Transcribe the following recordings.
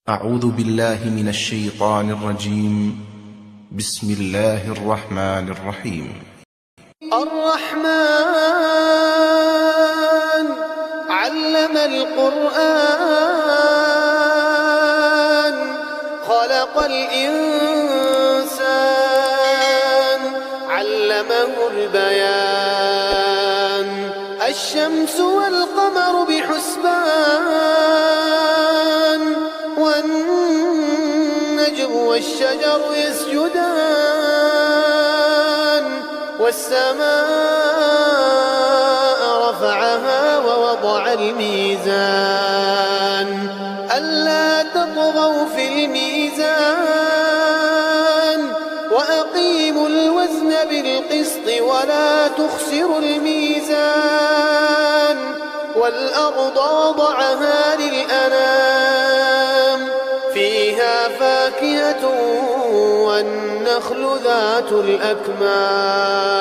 أعوذ بالله من الشيطان الرجيم. بسم الله الرحمن الرحيم. الرحمن علم القرآن خلق الإنسان علمه البيان الشمس والقمر بحسبان والنجم والشجر يسجدان والسماء رفعها ووضع الميزان ألا تطغوا في الميزان وأقيموا الوزن بالقسط ولا تخسروا الميزان والأرض وضعها للأنام فيها فاكهة والنخل ذات الأكمام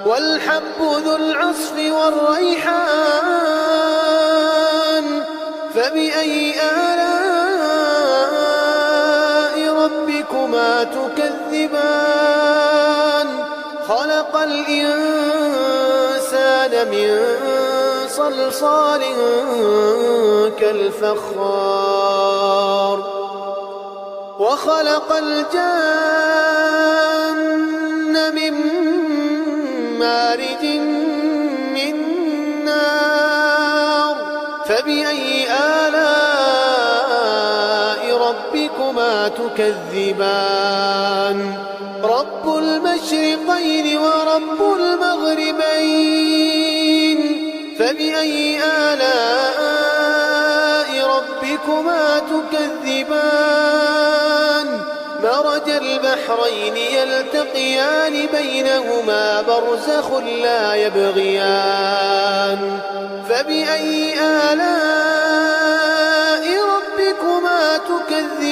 والحب ذو العصف والريحان فبأي آلاء ربكما تكذبان خلق الإنسان من صلصال كالفخار وخلق الجن من مارج من نار فبأي آلاء ربكما تكذبان رب المشرقين ورب المغربين فبأي آلاء ربكما تكذبان مرج البحرين يلتقيان بينهما برزخ لا يبغيان فبأي آلاء ربكما تكذبان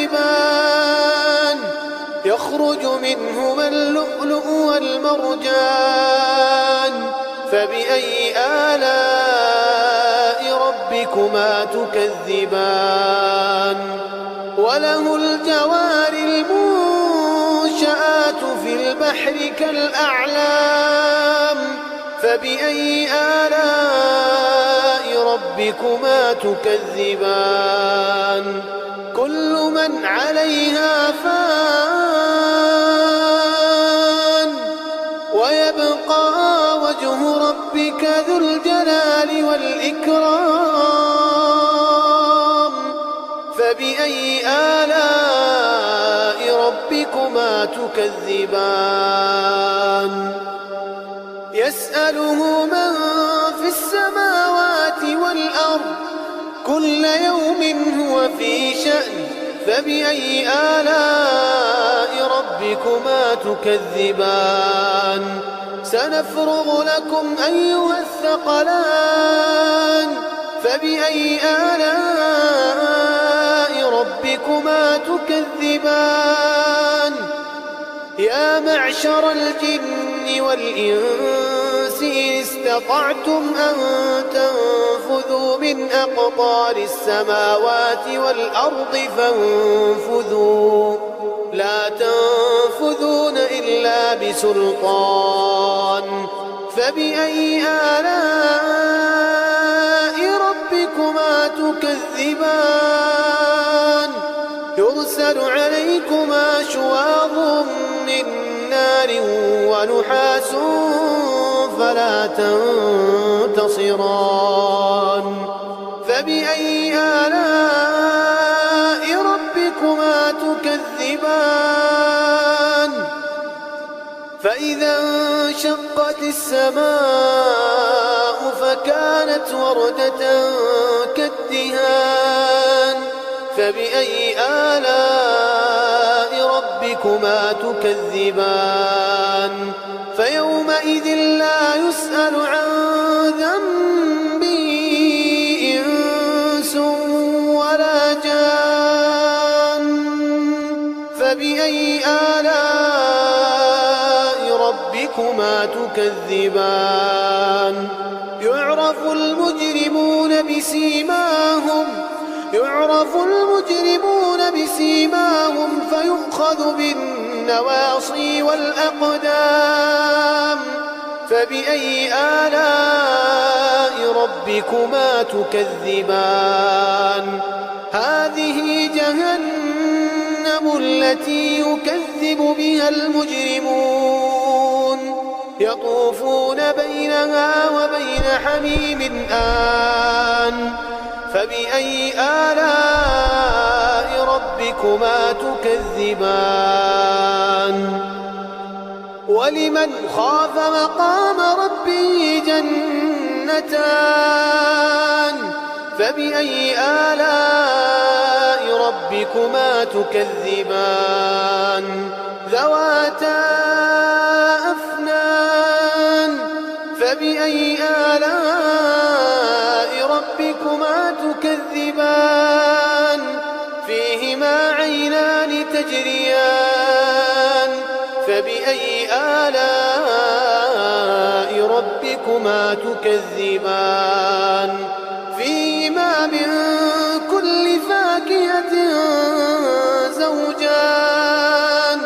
يخرج منهما اللؤلؤ والمرجان فبأي آلاء ربكما تكذبان وله الجوار المنشآت في البحر كالأعلام فبأي آلاء ربكما تكذبان كل من عليها فان ويبقى وجه ربك ذو الجلال والإكرام فبأي آلاء ربكما تكذبان يسأله من في السماوات والأرض كل يوم هو في شأن فبأي آلاء ربكما تكذبان سنفرغ لكم أيها الثقلان فبأي آلاء ربكما تكذبان يا معشر الجن والإنس إن استطعتم أن تنفذوا من أقطار السماوات والأرض فانفذوا لا تنفذون إلا بسلطان فبأي آلاء ربكما تكذبان يرسل عليكما شواظ من نار ونحاس فلا تنتصران فبأي آلاء ربكما تكذبان فإذا انشقت السماء فكانت وردة كالدهان فبأي آلاء ربكما تكذبان فيومئذ لا يسأل عن ذنبه إنس ولا جان فبأي آلاء ربكما تكذبان يعرف المجرمون بسيماهم يعرف المجرمون سيماهم فيؤخذ بالنواصي والأقدام فبأي آلاء ربكما تكذبان هذه جهنم التي يكذب بها المجرمون يطوفون بينها وبين حميم آن فبأي آلاء ربكما تكذبان ولمن خاف مقام ربه جنتان فبأي آلاء ربكما تكذبان ذواتا أفنان فبأي آلاء ربكما تكذبان فيهما عينان تجريان فبأي آلاء ربكما تكذبان فيهما من كل فاكهة زوجان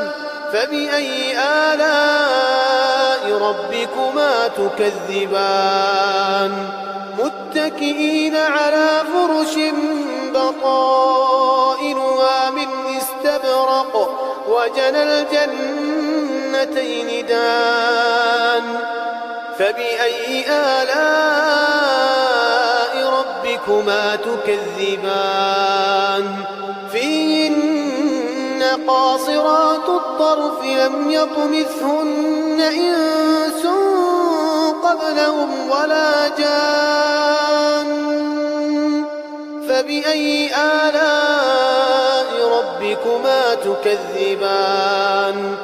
فبأي آلاء ربكما تكذبان متكئين على فرش بطائنها من استبرق وجنى الجنتين دان فبأي آلاء ربكما تكذبان فيهن قاصرات الطرف لم يطمثهن إنس قبلهم ولا جان فبأي آلاء ربكما تكذبان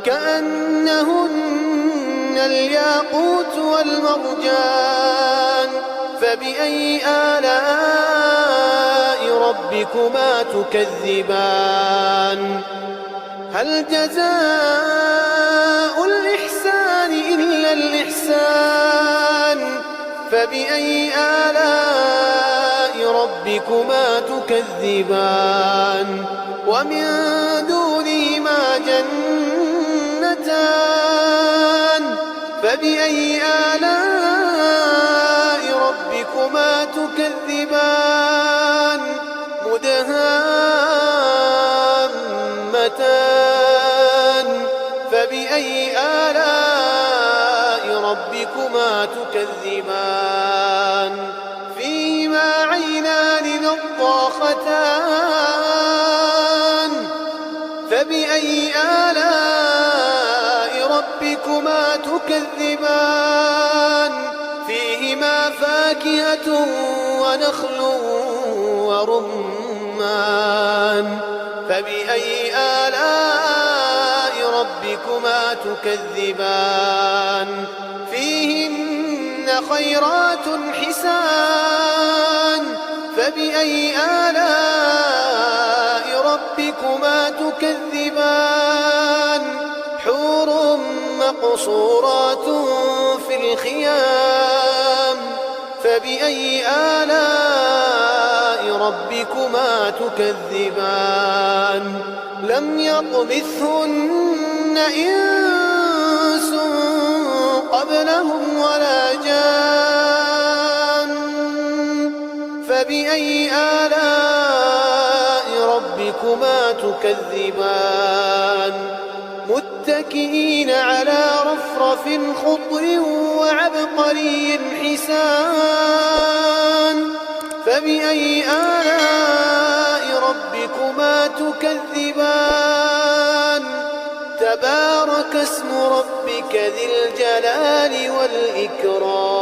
كأنهن الياقوت والمرجان فبأي آلاء ربكما تكذبان هل جزاء الإحسان إلا الإحسان فبأي آلاء ربكما تكذبان ومن دونهما جنتان فبأي آلاء ربكما تكذبان مدهامتان فبأي آلاء ربكما تكذبان فيهما عينان نضاختان فبأي آلاء ربكما تكذبان فيهما فاكهة ونخل ورمان فبأي آلاء ربكما تكذبان فيهن خيرات حسان فبأي آلاء ربكما تكذبان حور مقصورات في الخيام فبأي آلاء ربكما تكذبان لم يطمثهن إنس قبلهم ولا جان فبأي آلاء ربكما تكذبان متكئين على رفرف خضر وعبقري حسان فبأي آلاء ربكما تكذبان تبارك اسم ربك ذي الجلال والإكرام